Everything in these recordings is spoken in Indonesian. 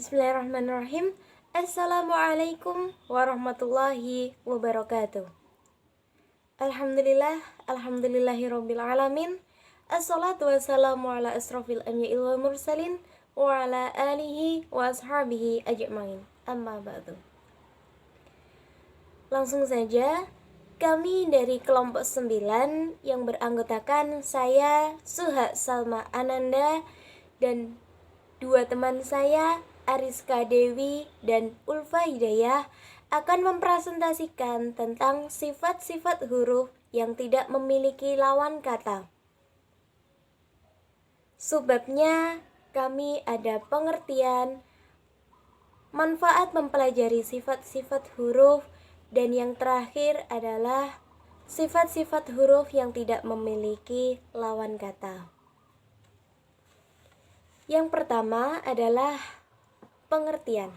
Bismillahirrahmanirrahim. Assalamualaikum warahmatullahi wabarakatuh. Alhamdulillahirabbil alamin. Assalatu wassalamu ala asrofil anbiya'il wal mursalin wa ala alihi wa ashabihi ajma'in. Amma ba'du. Langsung saja, kami dari kelompok 9 yang beranggotakan saya Suha Salma Ananda dan dua teman saya Ariska Dewi dan Ulfa Hidayah akan mempresentasikan tentang sifat-sifat huruf yang tidak memiliki lawan kata. Sebabnya kami ada pengertian, manfaat mempelajari sifat-sifat huruf, dan yang terakhir adalah sifat-sifat huruf yang tidak memiliki lawan kata. Yang pertama adalah pengertian.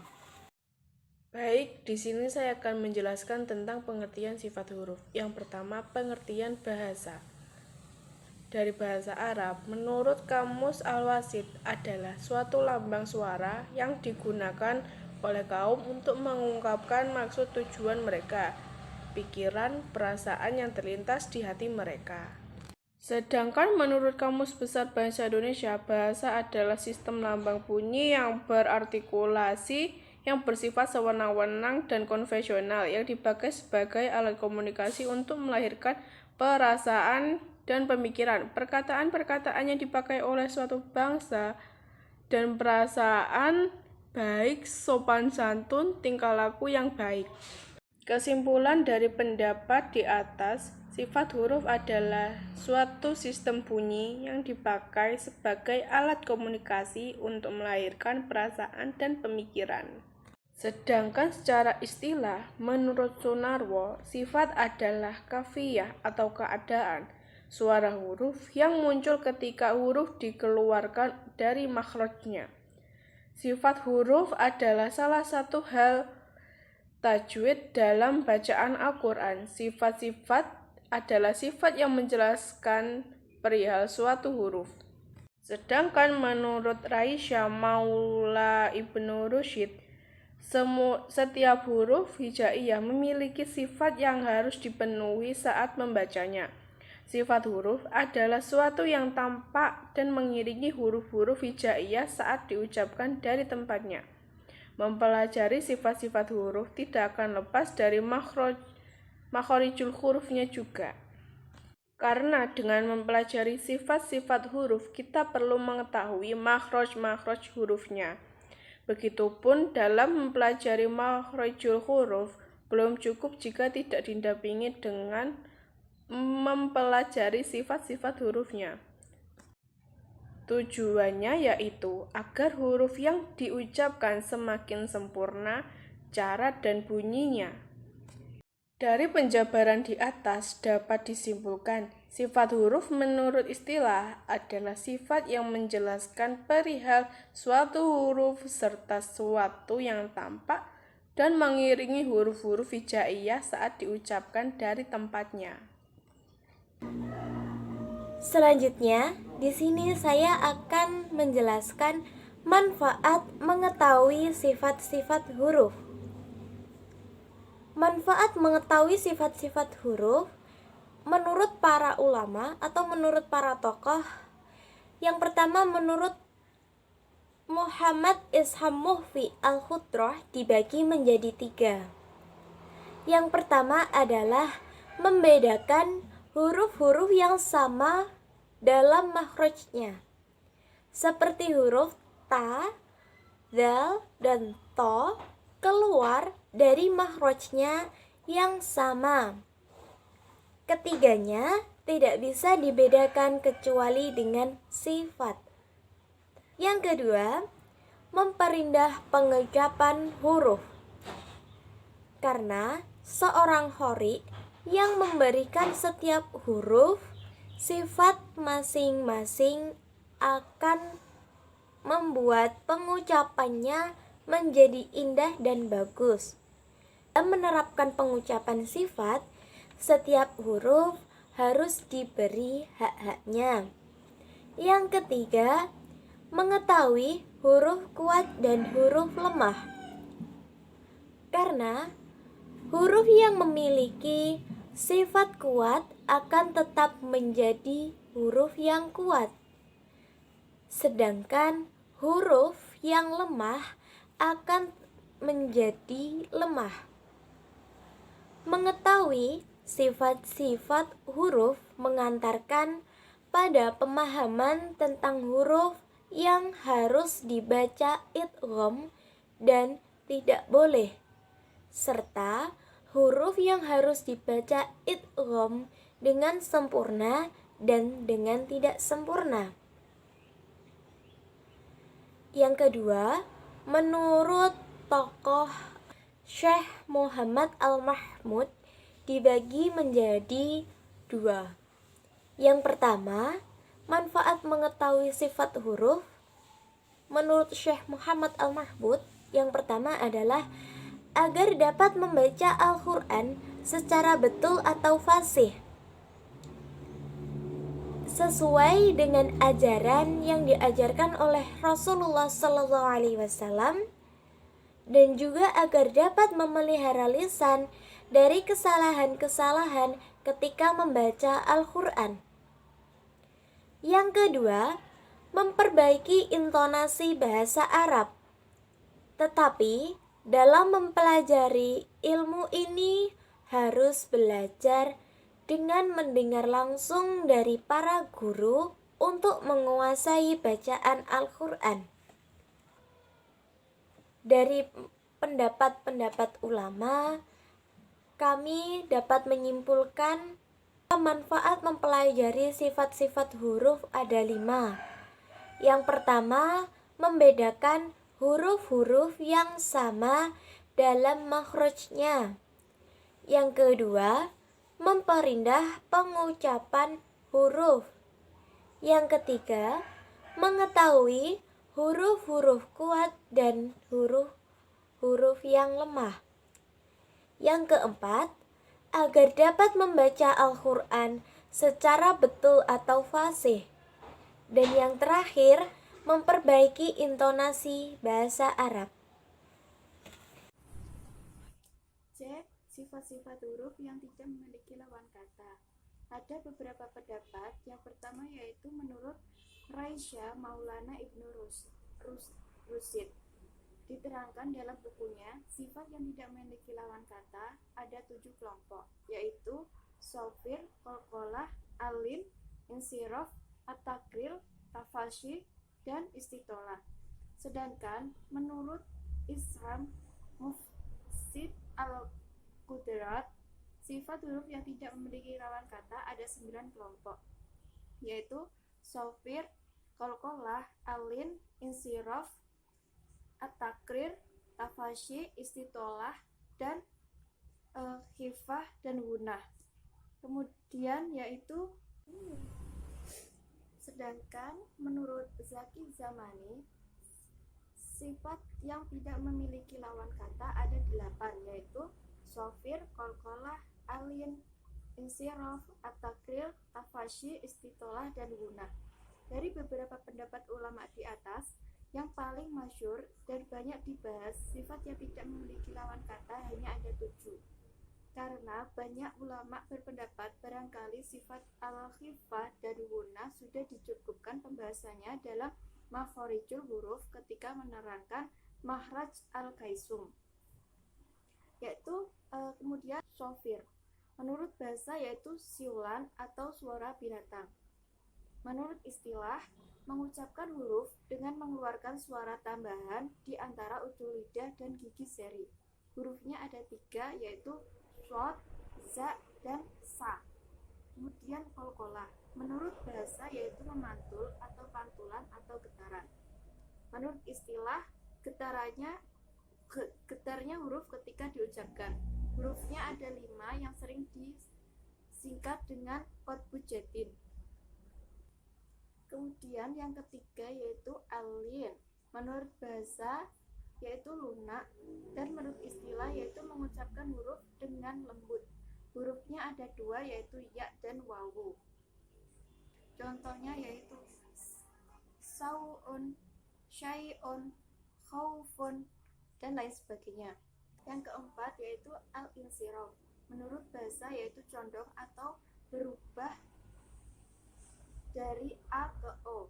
Baik, di sini saya akan menjelaskan tentang pengertian sifat huruf. Yang pertama, pengertian bahasa. Dari bahasa Arab, menurut Kamus Al-Wasit adalah suatu lambang suara yang digunakan oleh kaum untuk mengungkapkan maksud tujuan mereka, pikiran, perasaan yang terlintas di hati mereka. Sedangkan menurut Kamus Besar Bahasa Indonesia, bahasa adalah sistem lambang bunyi yang berartikulasi, yang bersifat sewenang-wenang dan konvensional, yang dipakai sebagai alat komunikasi untuk melahirkan perasaan dan pemikiran. Perkataan-perkataan yang dipakai oleh suatu bangsa dan perasaan baik, sopan santun, tingkah laku yang baik. Kesimpulan dari pendapat di atas, sifat huruf adalah suatu sistem bunyi yang dipakai sebagai alat komunikasi untuk melahirkan perasaan dan pemikiran. Sedangkan secara istilah, menurut Sunarwo, sifat adalah kafiyah atau keadaan, suara huruf yang muncul ketika huruf dikeluarkan dari makhrajnya. Sifat huruf adalah salah satu hal tajwid dalam bacaan Al-Quran. Sifat-sifat adalah sifat yang menjelaskan perihal suatu huruf. Sedangkan menurut Raisya Maula Ibnu Rusyid, setiap huruf hijaiyah memiliki sifat yang harus dipenuhi saat membacanya. Sifat huruf adalah suatu yang tampak dan mengiringi huruf-huruf hijaiyah saat diucapkan dari tempatnya. Mempelajari sifat-sifat huruf tidak akan lepas dari makhorijul hurufnya juga. Karena dengan mempelajari sifat-sifat huruf, kita perlu mengetahui makhraj hurufnya. Begitupun dalam mempelajari makhorijul huruf, belum cukup jika tidak didampingi dengan mempelajari sifat-sifat hurufnya. Tujuannya yaitu agar huruf yang diucapkan semakin sempurna cara dan bunyinya. Dari penjabaran di atas dapat disimpulkan, sifat huruf menurut istilah adalah sifat yang menjelaskan perihal suatu huruf serta sesuatu yang tampak dan mengiringi huruf-huruf hijaiyah saat diucapkan dari tempatnya. Selanjutnya, di sini saya akan menjelaskan manfaat mengetahui sifat-sifat huruf. Manfaat mengetahui sifat-sifat huruf menurut para ulama atau menurut para tokoh, yang pertama menurut Muhammad Isham Muhfi Al-Khudrah dibagi menjadi 3. Yang pertama adalah membedakan huruf-huruf yang sama dalam makhrajnya, seperti huruf ta, dal, dan to keluar dari makhrajnya yang sama. Ketiganya tidak bisa dibedakan kecuali dengan sifat. Yang kedua, memperindah pengucapan huruf. Karena seorang qori yang memberikan setiap huruf sifat masing-masing akan membuat pengucapannya menjadi indah dan bagus. Menerapkan pengucapan sifat, setiap huruf harus diberi hak-haknya. Yang ketiga, mengetahui huruf kuat dan huruf lemah. Karena huruf yang memiliki sifat kuat akan tetap menjadi huruf yang kuat. Sedangkan huruf yang lemah akan menjadi lemah. Mengetahui sifat-sifat huruf mengantarkan pada pemahaman tentang huruf yang harus dibaca idgham dan tidak boleh, serta huruf yang harus dibaca idgham dengan sempurna dan dengan tidak sempurna. Yang kedua, menurut tokoh Syekh Muhammad Al-Mahmud dibagi menjadi dua. Yang pertama, manfaat mengetahui sifat huruf. Menurut Syekh Muhammad Al-Mahmud, yang pertama adalah agar dapat membaca Al-Quran secara betul atau fasih, sesuai dengan ajaran yang diajarkan oleh Rasulullah SAW, dan juga agar dapat memelihara lisan dari kesalahan-kesalahan ketika membaca Al-Quran. Yang kedua, memperbaiki intonasi bahasa Arab. Tetapi dalam mempelajari ilmu ini harus belajar dengan mendengar langsung dari para guru untuk menguasai bacaan Al-Quran. Dari pendapat-pendapat ulama, kami dapat menyimpulkan manfaat mempelajari sifat-sifat huruf ada 5. Yang pertama, membedakan huruf-huruf yang sama dalam makhrajnya. Yang kedua, memperindah pengucapan huruf. Yang ketiga, mengetahui huruf-huruf kuat dan huruf-huruf yang lemah. Yang keempat, agar dapat membaca Al-Quran secara betul atau fasih. Dan yang terakhir, memperbaiki intonasi bahasa Arab. C. Sifat-sifat huruf yang tidak memiliki lawan kata. Ada beberapa pendapat. Yang pertama yaitu menurut Raisya Maulana Ibnu Rusyid. Diterangkan dalam bukunya, sifat yang tidak memiliki lawan kata ada 7 kelompok, yaitu sofir, qalqalah, alin, insiraf, at-takril, tafashi, dan istitolah. Sedangkan menurut Isham Mufsid Al-Qudrat, sifat huruf yang tidak memiliki lawan kata ada 9 kelompok, yaitu sofir, qalqalah, alin, insiraf, at-takrir, tafashi, istitolah, dan khifah dan gunah. Kemudian yaitu sedangkan menurut Zaki Zamani, sifat yang tidak memiliki lawan kata ada 8, yaitu sofir, qalqalah, alin, insiraf, at-takrir, tafashi, istitolah, dan gunah. Dari beberapa pendapat ulama di atas, yang paling masyhur dan banyak dibahas, sifat yang tidak memiliki lawan kata hanya ada 7. Karena banyak ulama berpendapat barangkali sifat al-khifah dan gunah sudah dicukupkan pembahasannya dalam makhorijul huruf ketika menerangkan makhraj al-kaisum. Yaitu kemudian sofir. Menurut bahasa yaitu siulan atau suara binatang. Menurut istilah, mengucapkan huruf dengan mengeluarkan suara tambahan di antara ujung lidah dan gigi seri. Hurufnya ada 3, yaitu shod, za, dan sa. Kemudian qalqalah. Menurut bahasa yaitu memantul atau pantulan atau getaran. Menurut istilah, getarnya huruf ketika diucapkan. Hurufnya ada 5 yang sering disingkat dengan qotbu jatin. Kemudian yang ketiga yaitu alin. Menurut bahasa yaitu lunak, dan menurut istilah yaitu mengucapkan huruf dengan lembut. Hurufnya ada 2, yaitu ya dan wawu. Contohnya yaitu syu'un, syai'un, khaufun, dan lain sebagainya. Yang keempat yaitu al-insiraf. Menurut bahasa yaitu condong atau berubah dari A ke O.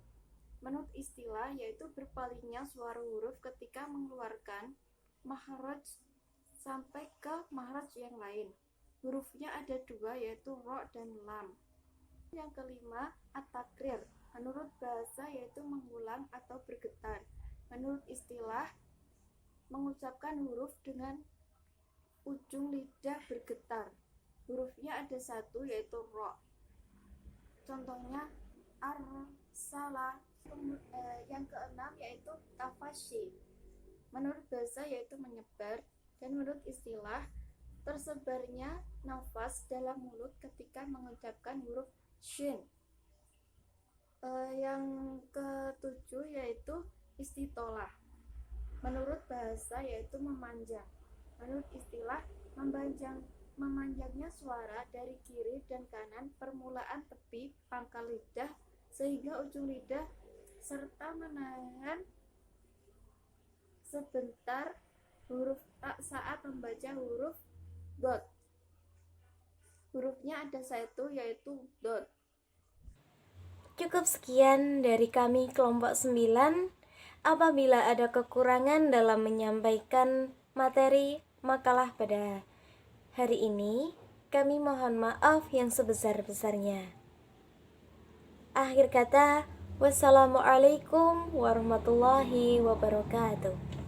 Menurut istilah yaitu berpalingnya suara huruf ketika mengeluarkan makhraj sampai ke makhraj yang lain. Hurufnya ada dua yaitu ro dan lam. Yang kelima at-takrir. Menurut bahasa yaitu mengulang atau bergetar. Menurut istilah mengucapkan huruf dengan ujung lidah bergetar. Hurufnya ada satu yaitu ro. Contohnya arsala. Yang keenam yaitu tafashi. Menurut bahasa yaitu menyebar, dan menurut istilah tersebarnya nafas dalam mulut ketika mengucapkan huruf shin. Yang ketujuh yaitu istitolah. Menurut bahasa yaitu memanjang. Menurut istilah memanjangnya suara dari kiri dan kanan permulaan tepi pangkal lidah sehingga ujung lidah serta menahan sebentar huruf tak saat membaca huruf dot. Hurufnya ada satu yaitu dot. Cukup sekian dari kami kelompok 9. Apabila ada kekurangan dalam menyampaikan materi makalah pada hari ini, kami mohon maaf yang sebesar-besarnya. Akhir kata, wassalamualaikum warahmatullahi wabarakatuh.